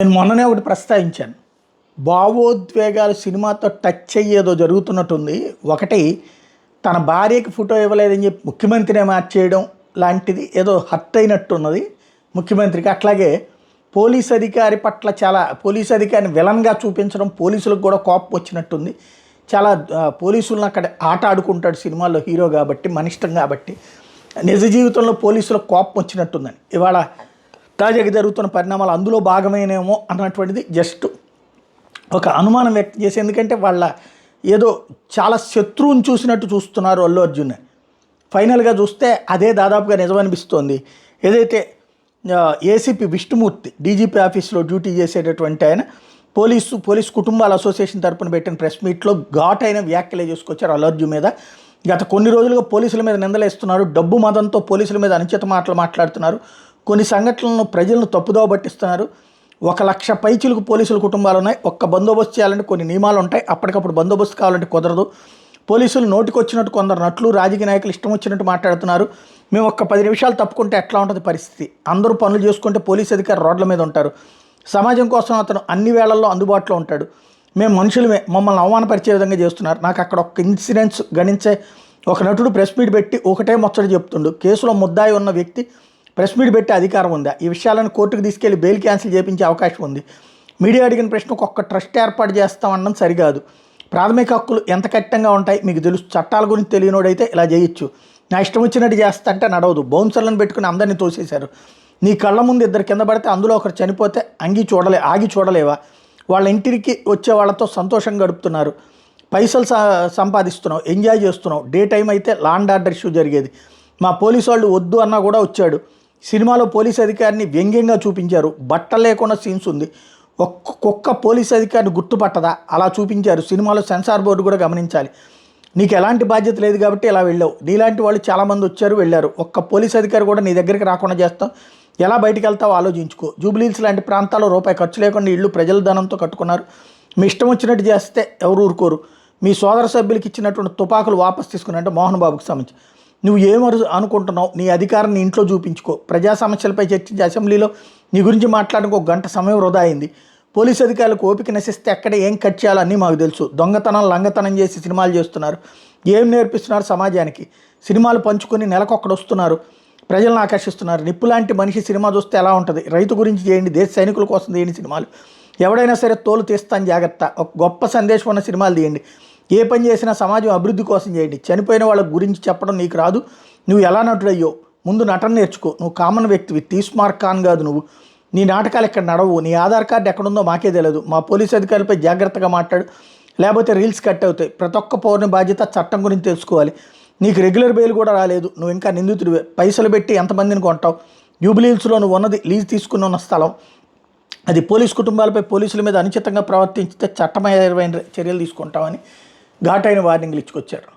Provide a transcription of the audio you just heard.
నేను మొన్ననే ఒకటి ప్రస్తావించాను. భావోద్వేగాలు సినిమాతో టచ్ అయ్యేదో జరుగుతున్నట్టుంది. ఒకటి, తన భార్యకి ఫోటో ఇవ్వలేదని చెప్పి ముఖ్యమంత్రినే మార్చేయడం లాంటిది ఏదో హర్ట్ అయినట్టున్నది ముఖ్యమంత్రికి. అట్లాగే పోలీస్ అధికారి పట్ల పోలీస్ అధికారిని విలన్గా చూపించడం పోలీసులకు కూడా కోపం వచ్చినట్టుంది. చాలా పోలీసులను అక్కడ ఆట ఆడుకుంటాడు సినిమాల్లో హీరో కాబట్టి, మనిష్టం కాబట్టి. నిజ జీవితంలో పోలీసులకు కోపం వచ్చినట్టుందని ఇవాళ తాజాగా జరుగుతున్న పరిణామాలు అందులో భాగమేనేమో అన్నటువంటిది జస్ట్ ఒక అనుమానం వ్యక్తం చేసి, ఎందుకంటే వాళ్ళ ఏదో చాలా శత్రువుని చూసినట్టు చూస్తున్నారు అల్లు అర్జున్. ఫైనల్గా చూస్తే అదే దాదాపుగా నిజమనిపిస్తోంది. ఏదైతే ఏసీపీ విష్ణుమూర్తి డీజీపీ ఆఫీస్లో డ్యూటీ చేసేటటువంటి ఆయన పోలీస్ కుటుంబాల అసోసియేషన్ తరపున పెట్టిన ప్రెస్ మీట్లో ఘాటైన వ్యాఖ్యలే చేసుకొచ్చారు అల్లు అర్జున్ మీద. గత కొన్ని రోజులుగా పోలీసుల మీద నిందలేస్తున్నారు. డబ్బు మదంతో పోలీసుల మీద అనుచిత మాటలు మాట్లాడుతున్నారు. కొన్ని సంఘటనలను ప్రజలను తప్పుదోవ పట్టిస్తున్నారు. 1,00,000 పైచిలకు పోలీసుల కుటుంబాలు ఉన్నాయి. ఒక్క బందోబస్తు చేయాలంటే కొన్ని నియమాలు ఉంటాయి. అప్పటికప్పుడు బందోబస్తు కావాలంటే కుదరదు. పోలీసులు నోటికొచ్చినట్టు కొందరు నటులు రాజకీయ నాయకులు ఇష్టం వచ్చినట్టు మాట్లాడుతున్నారు. మేము ఒక్క 10 నిమిషాలు తప్పుకుంటే ఎట్లా ఉంటుంది పరిస్థితి? అందరూ పనులు చేసుకుంటే పోలీసు అధికారి రోడ్ల మీద ఉంటారు. సమాజం కోసం అతను అన్ని వేళల్లో అందుబాటులో ఉంటాడు. మేము మనుషులమే, మమ్మల్ని అవమానపరిచే విధంగా చేస్తున్నారు. నాకు అక్కడ ఒక ఇన్సిడెంట్స్ గణించే ఒక నటుడు ప్రెస్ మీట్ పెట్టి ఒకటే ముచ్చట చెప్తుండు. కేసులో ముద్దాయి ఉన్న వ్యక్తి ప్రెస్ మీట్ పెట్టే అధికారం ఉందా? ఈ విషయాలను కోర్టుకు తీసుకెళ్లి బెయిల్ క్యాన్సిల్ చేయించే అవకాశం ఉంది. మీడియా అడిగిన ప్రశ్నకు ఒక్క ట్రస్ట్ ఏర్పాటు చేస్తామన్నది సరికాదు. ప్రాథమిక హక్కులు ఎంత కఠినంగా ఉంటాయి మీకు తెలుసు. చట్టాల గురించి తెలియనోడైతే ఇలా చేయొచ్చు. నా ఇష్టం వచ్చినట్టు చేస్తా అంటే నడవదు. బౌన్సర్లను పెట్టుకుని అందరినీ తోసేశారు. నీ కళ్ళ ముందు 2 కింద పడితే అందులో ఒకరు చనిపోతే ఆగి చూడలేవా? వాళ్ళ ఇంటికి వచ్చే వాళ్ళతో సంతోషంగా గడుపుతున్నారు. పైసలు సంపాదిస్తున్నావు, ఎంజాయ్ చేస్తున్నావు. డే టైం అయితే లా అండ్ ఆర్డర్ ఇష్యూ జరిగేది. మా పోలీసు వాళ్ళు వద్దు అన్నా కూడా వచ్చాడు. సినిమాలో పోలీస్ అధికారిని వ్యంగ్యంగా చూపించారు. బట్ట లేకుండా సీన్స్ ఉంది. ఒక్కొక్క పోలీస్ అధికారిని గుర్తుపట్టదా? అలా చూపించారు. సినిమాలో సెన్సార్ బోర్డు కూడా గమనించాలి. నీకు ఎలాంటి బాధ్యత లేదు కాబట్టి ఇలా వెళ్ళావు. నీలాంటి వాళ్ళు చాలామంది వచ్చారు వెళ్ళారు. ఒక్క పోలీస్ అధికారి కూడా నీ దగ్గరికి రాకుండా చేస్తాం. ఎలా బయటికి వెళ్తావో ఆలోచించుకో. జూబ్లీహిల్స్ లాంటి ప్రాంతాల్లో రూపాయి ఖర్చు లేకుండా ఇళ్ళు ప్రజల ధనంతో కట్టుకున్నారు. మీ ఇష్టం వచ్చినట్టు చేస్తే ఎవరు ఊరుకోరు. మీ సోదర సభ్యులకి ఇచ్చినటువంటి తుపాకులు వాపసు తీసుకున్నారంటే మోహన్ బాబుకి సంబంధించి నువ్వు అనుకుంటున్నావు? నీ అధికారాన్ని ఇంట్లో చూపించుకో. ప్రజా సమస్యలపై చర్చించి అసెంబ్లీలో నీ గురించి మాట్లాడడానికి 1 గంట సమయం వృధా అయింది. పోలీసు అధికారులకు ఓపిక నశిస్తే ఎక్కడ ఏం కట్ చేయాలన్నీ మాకు తెలుసు. దొంగతనం లంగతనం చేసి సినిమాలు చేస్తున్నారు. ఏం నేర్పిస్తున్నారు సమాజానికి? సినిమాలు పంచుకొని నెలకొక్కడు వస్తున్నారు, ప్రజలను ఆకర్షిస్తున్నారు. నిప్పు లాంటి మనిషి సినిమా చూస్తే ఎలా ఉంటుంది? రైతు గురించి చేయండి, దేశ సైనికుల కోసం చేయండి సినిమాలు. ఎవడైనా సరే తోలు తీస్తాను జాగ్రత్త. ఒక గొప్ప సందేశం ఉన్న సినిమాలు తీయండి. ఏ పని చేసినా సమాజం అభివృద్ధి కోసం చేయండి. చనిపోయిన వాళ్ళ గురించి చెప్పడం నీకు రాదు. నువ్వు ఎలా నటుడయ్యో ముందు నటన నేర్చుకో. నువ్వు కామన్ వ్యక్తివి, తీస్మార్క్ ఖాన్ కాదు నువ్వు. నీ నాటకాలు ఇక్కడ నడవు. నీ ఆధార్ కార్డు ఎక్కడుందో మాకే తెలియదు. మా పోలీసు అధికారులపై జాగ్రత్తగా మాట్లాడు, లేకపోతే రీల్స్ కట్ అవుతాయి. ప్రతి ఒక్క పౌరుని బాధ్యత చట్టం గురించి తెలుసుకోవాలి. నీకు రెగ్యులర్ బెయిల్ కూడా రాలేదు. నువ్వు ఇంకా నిందితుడివే. పైసలు పెట్టి ఎంతమందిని కొంటావు? జూబ్లీహిల్స్లో నువ్వు ఉన్నది లీజ్ తీసుకుని ఉన్న స్థలం. అది పోలీసు కుటుంబాలపై పోలీసుల మీద అనుచితంగా ప్రవర్తించితే చట్టమైన చర్యలు తీసుకుంటామని ఘాటైన వార్నింగ్లు ఇచ్చుకొచ్చారు.